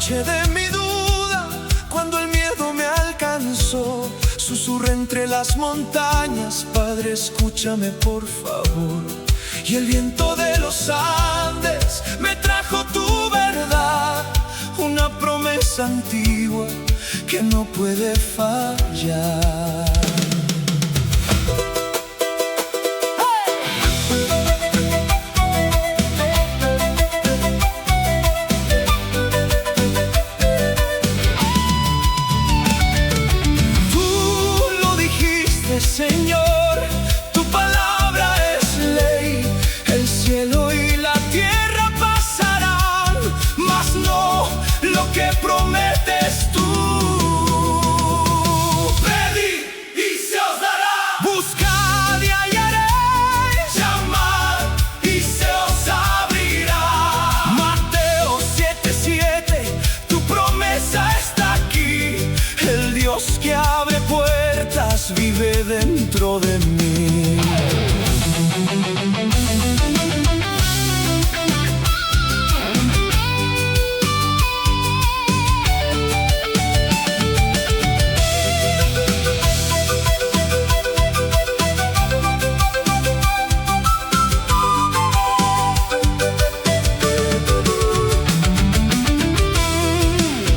noche de mi duda, cuando el miedo me alcanzó, susurré entre las montañas: Padre, escúchame por favor. Y el viento de los Andes me trajo tu verdad, una promesa antigua que no puede fallar. Señor, tu palabra es ley, el cielo y la tierra pasarán, mas no lo que prometes tú. Pedid y se os dará, buscad y hallaréis, llamad y se os abrirá. Mateo 7:7, tu promesa está aquí, el Dios que abre puertas vive dentro de mí.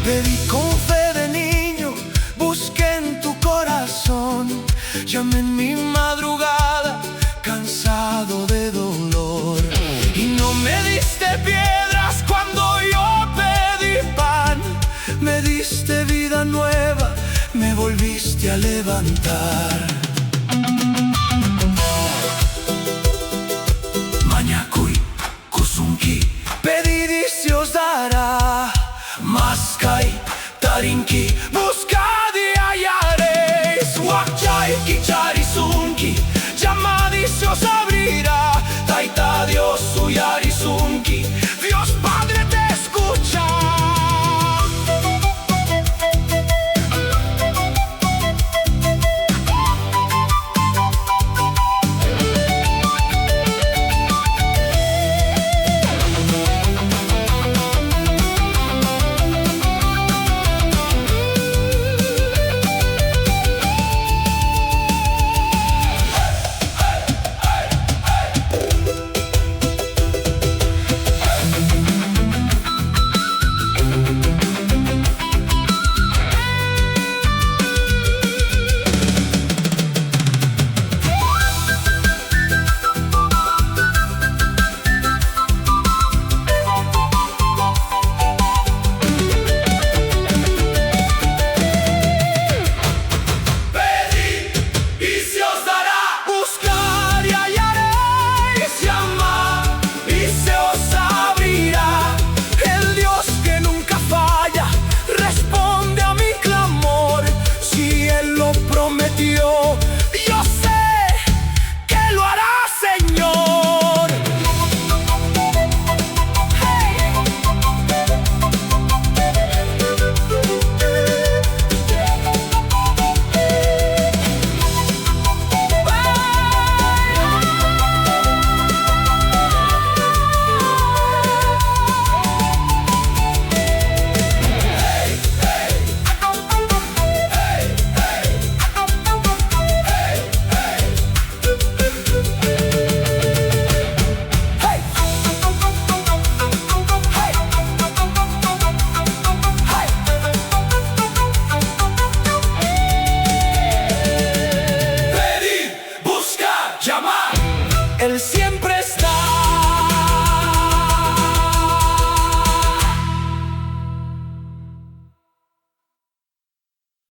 Pedí con fe de niño, busqué en tu corazón, llamé en mi madrugada, cansado de dolor, y no me diste piedras cuando yo pedí pan. Me diste vida nueva, me volviste a levantar. Mañacuy, Kusunki, pedid y se os dará. Maskai, Tarinki,